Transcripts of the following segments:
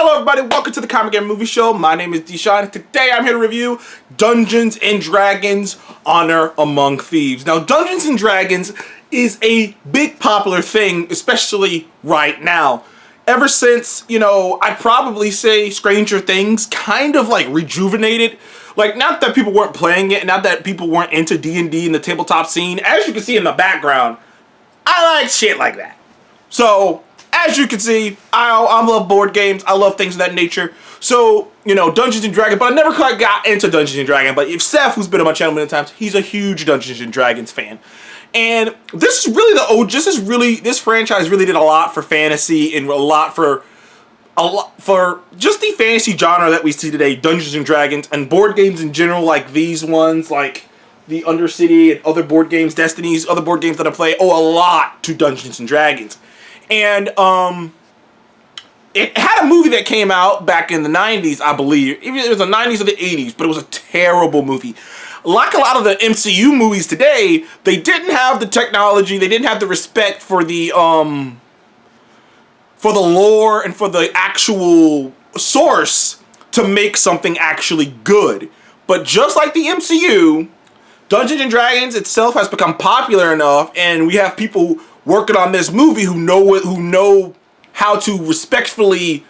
Hello everybody, welcome to the Comic and Movie Show. My name is Deshaun. Today I'm here to review Dungeons & Dragons Honor Among Thieves. Now, Dungeons & Dragons is a big popular thing, especially right now. Ever since, I'd probably say Stranger Things kind of like rejuvenated. Like, not that people weren't playing it, not that people weren't into D&D and the tabletop scene. As you can see in the background, I like shit like that. So, as you can see, I love board games. I love things of that nature. So, Dungeons & Dragons, but I never quite got into Dungeons & Dragons. But if Seth, who's been on my channel many times, he's a huge Dungeons & Dragons fan. And this is really this franchise really did a lot for fantasy and a lot for just the fantasy genre that we see today, Dungeons & Dragons, and board games in general, like these ones, like the Undercity and other board games, Destinies, other board games that I play, owe a lot to Dungeons & Dragons. And it had a movie that came out back in the 90s, I believe. It was the 90s or the 80s, but it was a terrible movie. Like a lot of the MCU movies today, they didn't have the technology, they didn't have the respect for the lore and for the actual source to make something actually good. But just like the MCU, Dungeons & Dragons itself has become popular enough, and we have people working on this movie who know how to respectfully,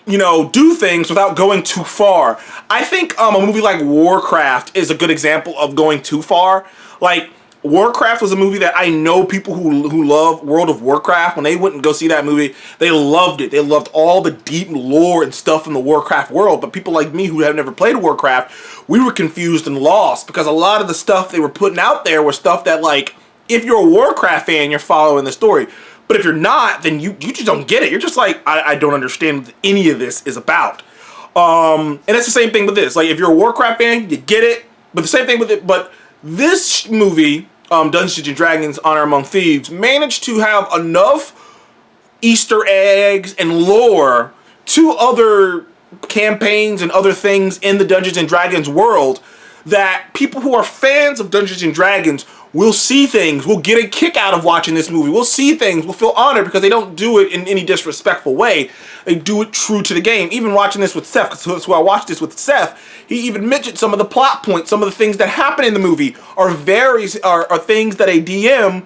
do things without going too far. I think a movie like Warcraft is a good example of going too far. Like, Warcraft was a movie that I know people who love World of Warcraft, when they went and go see that movie, they loved it. They loved all the deep lore and stuff in the Warcraft world. But people like me who have never played Warcraft, we were confused and lost because a lot of the stuff they were putting out there was stuff that, like, if you're a Warcraft fan, you're following the story. But if you're not, then you just don't get it. You're just like, I don't understand what any of this is about. And that's the same thing with this. Like, if you're a Warcraft fan, you get it. But the same thing with it. But this movie, Dungeons & Dragons Honor Among Thieves, managed to have enough Easter eggs and lore to other campaigns and other things in the Dungeons & Dragons world that people who are fans of Dungeons & Dragons will see things, will get a kick out of watching this movie, will see things, will feel honored because they don't do it in any disrespectful way. They do it true to the game. Even watching this with Seth, because that's why I watched this with Seth, he even mentioned some of the plot points, some of the things that happen in the movie are things that a DM,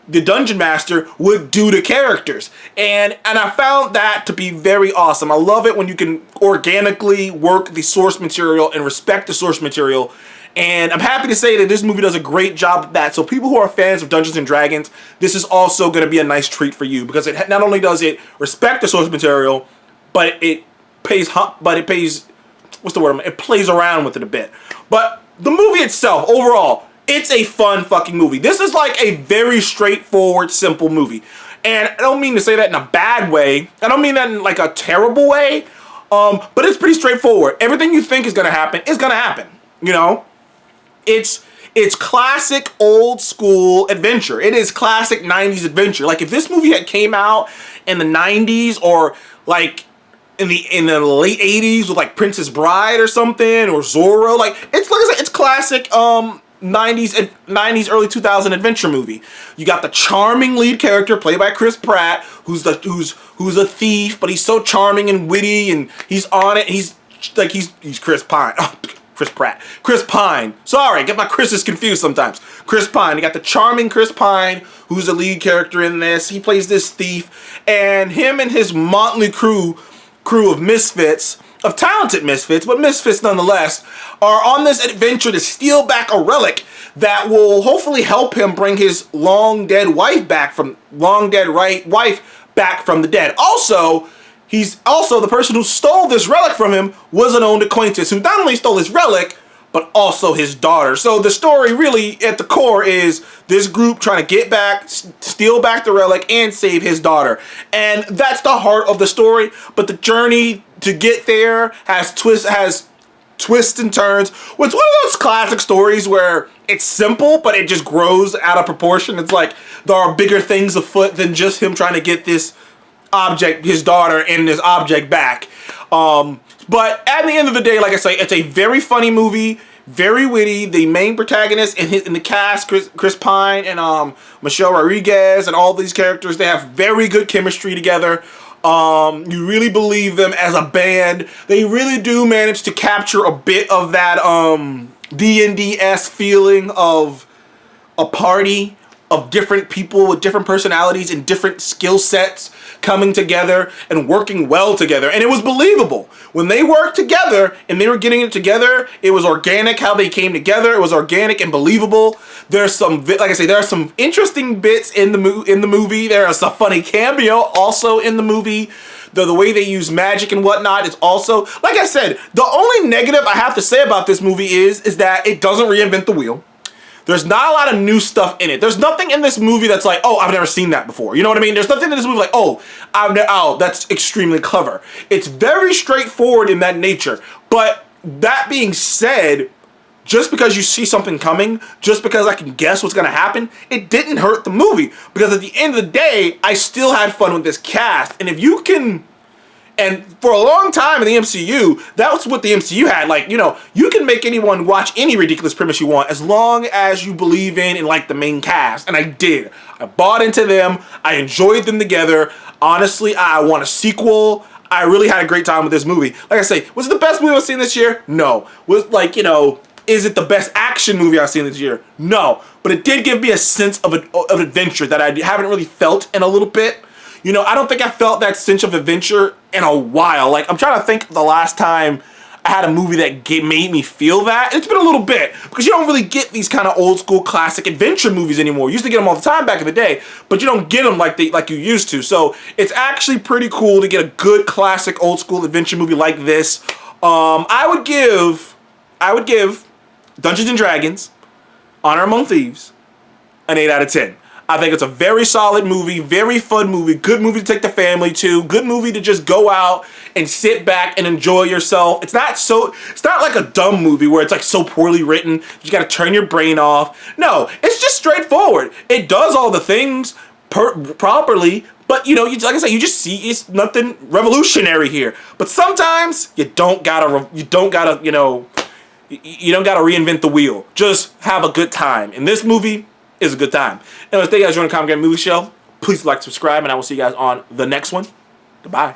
the Dungeon Master, would do to characters. And I found that to be very awesome. I love it when you can organically work the source material and respect the source material. And I'm happy to say that this movie does a great job of that. So people who are fans of Dungeons & Dragons, this is also going to be a nice treat for you because it not only does it respect the source material, but it plays around with it a bit. But the movie itself, overall, it's a fun fucking movie. This is like a very straightforward, simple movie. And I don't mean to say that in a bad way. I don't mean that in like a terrible way. But it's pretty straightforward. Everything you think is going to happen is going to happen. It's classic old school adventure. It is classic 90s adventure. Like, if this movie had came out in the 90s or like in the late 80s with like Princess Bride or something, or Zorro, like, it's classic 90s early 2000 adventure movie. You got the charming lead character played by Chris Pratt, who's a thief, but he's so charming and witty, and he's on it. He's Chris Pine. Chris Pine. Sorry, I get my Chris's confused sometimes. Chris Pine. You got the charming Chris Pine, who's the lead character in this. He plays this thief, and him and his motley crew of misfits, of talented misfits, but misfits nonetheless, are on this adventure to steal back a relic that will hopefully help him bring his long dead wife back from the dead. Also, he's also the person who stole this relic from him was an old acquaintance who not only stole his relic, but also his daughter. So the story really at the core is this group trying to steal back the relic and save his daughter. And that's the heart of the story. But the journey to get there has twists and turns. It's one of those classic stories where it's simple, but it just grows out of proportion. It's like there are bigger things afoot than just him trying to get this object, his daughter, and this object back. But at the end of the day, like I say, it's a very funny movie, very witty. The main protagonist in the cast, Chris Pine and Michelle Rodriguez, and all these characters, they have very good chemistry together. You really believe them as a band. They really do manage to capture a bit of that D&D-esque feeling of a party of different people with different personalities and different skill sets coming together and working well together. And it was believable. When they worked together and they were getting it together, it was organic how they came together. It was organic and believable. There's some, like I say, there are some interesting bits in the movie. There is a funny cameo also in the movie. The way they use magic and whatnot is also, like I said, the only negative I have to say about this movie is that it doesn't reinvent the wheel. There's not a lot of new stuff in it. There's nothing in this movie that's like, oh, I've never seen that before. You know what I mean? There's nothing in this movie like, oh, that's extremely clever. It's very straightforward in that nature. But that being said, just because you see something coming, just because I can guess what's going to happen, it didn't hurt the movie. Because at the end of the day, I still had fun with this cast. And if you can... And for a long time in the MCU, that was what the MCU had. Like, you know, you can make anyone watch any ridiculous premise you want as long as you believe in and like the main cast. And I did. I bought into them. I enjoyed them together. Honestly, I want a sequel. I really had a great time with this movie. Like I say, was it the best movie I've seen this year? No. Was, like, you know, is it the best action movie I've seen this year? No. But it did give me a sense of adventure that I haven't really felt in a little bit. You know, I don't think I felt that sense of adventure in a while. Like, I'm trying to think the last time I had a movie that made me feel that. It's been a little bit, because you don't really get these kind of old school classic adventure movies anymore. You used to get them all the time back in the day, but you don't get them like you used to. So it's actually pretty cool to get a good classic old school adventure movie like this. I would give Dungeons and Dragons: Honor Among Thieves an 8 out of 10. I think it's a very solid movie, very fun movie, good movie to take the family to, good movie to just go out and sit back and enjoy yourself. It's not like a dumb movie where it's like so poorly written, you gotta turn your brain off. No, it's just straightforward. It does all the things properly, but you know, like I said, you just see it's nothing revolutionary here. But sometimes you don't gotta reinvent the wheel. Just have a good time. And this movie is a good time. Anyways, thank you guys for joining the Comic Game Movie Show. Please like, subscribe, and I will see you guys on the next one. Goodbye.